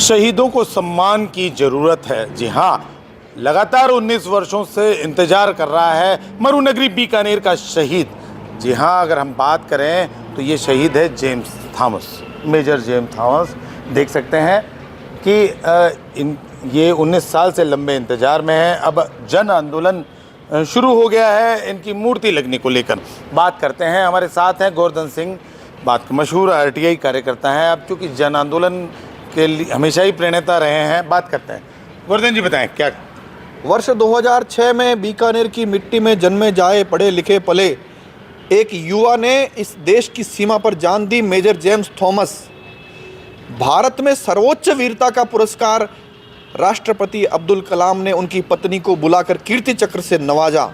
शहीदों को सम्मान की ज़रूरत है। जी हाँ, लगातार 19 वर्षों से इंतज़ार कर रहा है मरुनगरी बीकानेर का शहीद। जी हाँ, अगर हम बात करें तो ये शहीद है James Thomas, major James Thomas. देख सकते हैं कि ये 19 साल से लंबे इंतज़ार में हैं। अब जन आंदोलन शुरू हो गया है इनकी मूर्ति लगने को लेकर। बात करते हैं, हमारे साथ हैं गोवर्धन सिंह, मशहूर आरटीआई कार्यकर्ता हैं। अब चूँकि जन आंदोलन के लिए हमेशा ही प्रणेता रहे हैं। बात करते हैं, गोवर्धन जी बताएं क्या। वर्ष 2006 में बीकानेर की मिट्टी में जन्मे जाए पढ़े लिखे पले एक युवा ने इस देश की सीमा पर जान दी। Major James Thomas. भारत में सर्वोच्च वीरता का पुरस्कार राष्ट्रपति अब्दुल कलाम ने उनकी पत्नी को बुलाकर कीर्ति चक्र से नवाजा।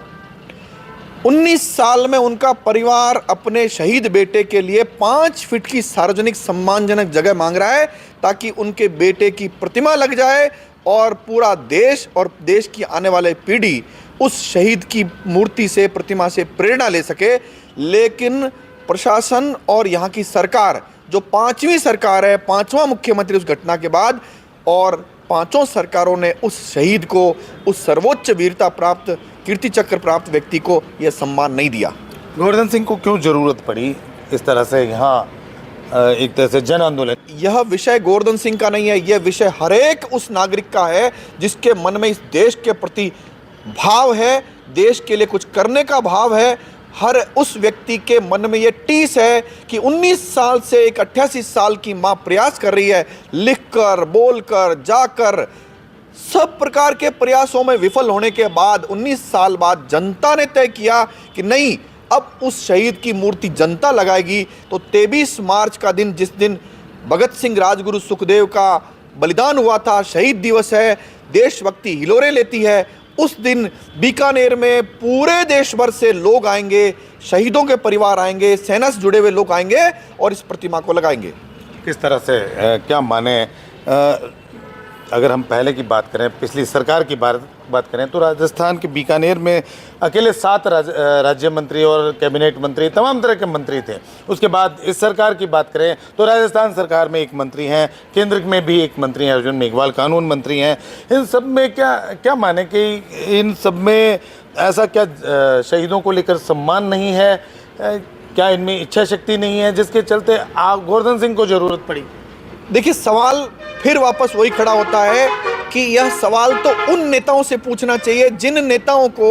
19 साल में उनका परिवार अपने शहीद बेटे के लिए 5 फीट की सार्वजनिक सम्मानजनक जगह मांग रहा है ताकि उनके बेटे की प्रतिमा लग जाए और पूरा देश और देश की आने वाले पीढ़ी उस शहीद की मूर्ति से, प्रतिमा से प्रेरणा ले सके। लेकिन प्रशासन और यहाँ की सरकार, जो 5वीं सरकार है, 5वां मुख्यमंत्री उस घटना के बाद, और 5 सरकारों ने उस शहीद को, उस सर्वोच्च वीरता प्राप्त, कीर्ति चक्र प्राप्त व्यक्ति को यह सम्मान नहीं दिया। गोवर्धन सिंह को क्यों ज़रूरत पड़ी इस तरह से यहाँ एक तरह से जन आंदोलन? यह विषय गोवर्धन सिंह का नहीं है, यह विषय हरेक उस नागरिक का है जिसके मन में इस देश के प्रति भाव है, देश के लिए कुछ करने का भाव है। हर उस व्यक्ति के मन में ये टीस है कि 19 साल से एक 88 साल की माँ प्रयास कर रही है, लिखकर, बोलकर, जाकर, सब प्रकार के प्रयासों में विफल होने के बाद 19 साल बाद जनता ने तय किया कि नहीं, अब उस शहीद की मूर्ति जनता लगाएगी। तो 23 मार्च का दिन, जिस दिन भगत सिंह, राजगुरु सुखदेव का बलिदान हुआ था, शहीद दिवस है, देशभक्ति हिलोरे लेती है। उस दिन बीकानेर में पूरे देश भर से लोग आएंगे, शहीदों के परिवार आएंगे, सेना से जुड़े हुए लोग आएंगे और इस प्रतिमा को लगाएंगे। किस तरह से क्या माने? अगर हम पहले की बात करें, पिछली सरकार की बात करें तो राजस्थान के बीकानेर में अकेले 7 राज्य मंत्री और कैबिनेट मंत्री, तमाम तरह के मंत्री थे। उसके बाद इस सरकार की बात करें तो राजस्थान सरकार में 1 मंत्री हैं, केंद्र में भी 1 मंत्री हैं, अर्जुन मेघवाल कानून मंत्री हैं। इन सब में क्या माने कि इन सब में ऐसा क्या शहीदों को लेकर सम्मान नहीं है? क्या इनमें इच्छा शक्ति नहीं है जिसके चलते गोवर्धन सिंह को ज़रूरत पड़ी? देखिए, सवाल फिर वापस वही खड़ा होता है कि यह सवाल तो उन नेताओं से पूछना चाहिए जिन नेताओं को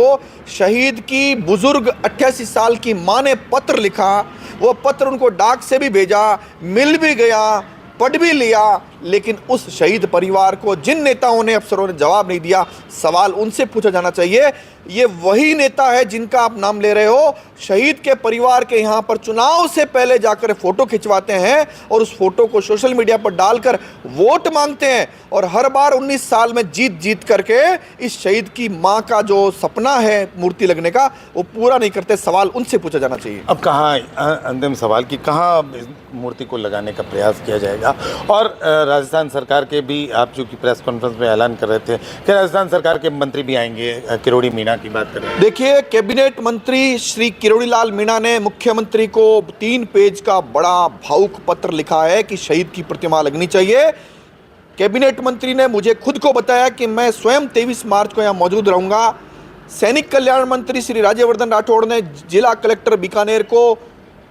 शहीद की बुजुर्ग 88 साल की मां ने पत्र लिखा। वो पत्र उनको डाक से भी भेजा, मिल भी गया, पढ़ भी लिया, लेकिन उस शहीद परिवार को जिन नेताओं ने, अफसरों ने जवाब नहीं दिया। सवाल उनसे पूछा जाना चाहिए। ये वही नेता है जिनका आप नाम ले रहे हो, शहीद के परिवार के यहाँ पर चुनाव से पहले जाकर फोटो खिंचवाते हैं और उस फोटो को सोशल मीडिया पर डालकर वोट मांगते हैं, और हर बार 19 साल में जीत करके इस शहीद की मां का जो सपना है मूर्ति लगने का, वो पूरा नहीं करते। सवाल उनसे पूछा जाना चाहिए। अब कहाँ, अंतिम सवाल कि कहाँ मूर्ति को लगाने का प्रयास किया जाएगा? और राजस्थान सरकार के भी, आप जो कि प्रेस कॉन्फ्रेंस में ऐलान कर रहे थे कि राजस्थान सरकार के मंत्री भी आएंगे, किरोड़ी मीणा की बात करें। देखिए, कैबिनेट मंत्री श्री किरोड़ी लाल मीणा ने मुख्यमंत्री को 3 पेज का बड़ा भावुक पत्र लिखा है कि शहीद की प्रतिमा लगनी चाहिए। कैबिनेट मंत्री ने मुझे खुद को बताया कि मैं स्वयं 23 मार्च को यहाँ मौजूद रहूंगा। सैनिक कल्याण मंत्री श्री राज्यवर्धन राठौड़ ने जिला कलेक्टर बीकानेर को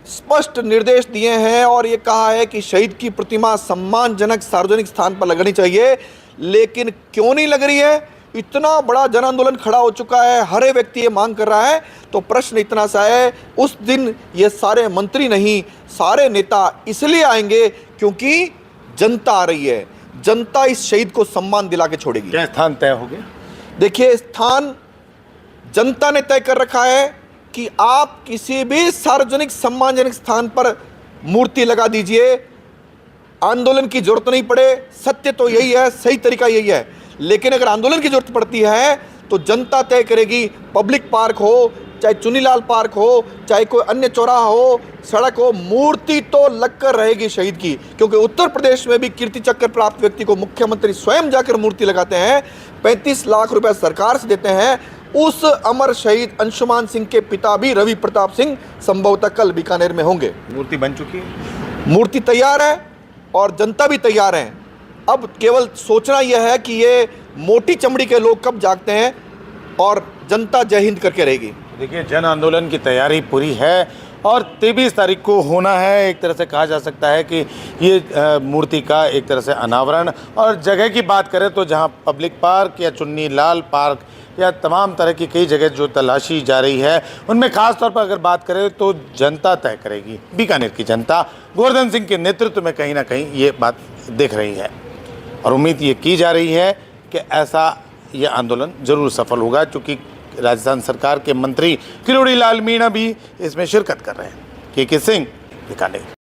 स्पष्ट निर्देश दिए हैं और ये कहा है कि शहीद की प्रतिमा सम्मानजनक सार्वजनिक स्थान पर लगनी चाहिए। लेकिन क्यों नहीं लग रही है? इतना बड़ा जन आंदोलन खड़ा हो चुका है, हर एक व्यक्ति ये मांग कर रहा है। तो प्रश्न इतना सा है, उस दिन ये सारे मंत्री नहीं, सारे नेता इसलिए आएंगे क्योंकि जनता आ रही है। जनता इस शहीद को सम्मान दिला के छोड़ेगी। क्या स्थान तय हो गया? देखिए, स्थान जनता ने तय कर रखा है कि आप किसी भी सार्वजनिक सम्मानजनक स्थान पर मूर्ति लगा दीजिए, आंदोलन की जरूरत नहीं पड़े। सत्य तो यही है, सही तरीका यही है। लेकिन अगर आंदोलन की जरूरत पड़ती है तो जनता तय करेगी। पब्लिक पार्क हो, चाहे चुनीलाल पार्क हो, चाहे कोई अन्य चौराहा हो, सड़क हो, मूर्ति तो लगकर रहेगी शहीद की। क्योंकि उत्तर प्रदेश में भी कीर्ति चक्र प्राप्त व्यक्ति को मुख्यमंत्री स्वयं जाकर मूर्ति लगाते हैं, 35 लाख रुपए सरकार से देते हैं। उस अमर शहीद अंशुमान सिंह के पिता भी रवि प्रताप सिंह संभवतः कल बीकानेर में होंगे। मूर्ति बन चुकी है, मूर्ति तैयार है और जनता भी तैयार है। अब केवल सोचना यह है कि ये मोटी चमड़ी के लोग कब जागते हैं और जनता जय हिंद करके रहेगी। देखिए, जन आंदोलन की तैयारी पूरी है और 23 तारीख को होना है। एक तरह से कहा जा सकता है कि ये मूर्ति का एक तरह से अनावरण, और जगह की बात करें तो जहां पब्लिक पार्क या चुन्नी लाल पार्क या तमाम तरह की कई जगह जो तलाशी जा रही है, उनमें ख़ास तौर पर अगर बात करें तो जनता तय करेगी। बीकानेर की जनता गोवर्धन सिंह के नेतृत्व में कहीं ना कहीं ये बात देख रही है और उम्मीद ये की जा रही है कि ऐसा ये आंदोलन ज़रूर सफल होगा, क्योंकि राजस्थान सरकार के मंत्री किरोड़ी लाल मीणा भी इसमें शिरकत कर रहे हैं। के सिंह, बीकानेर।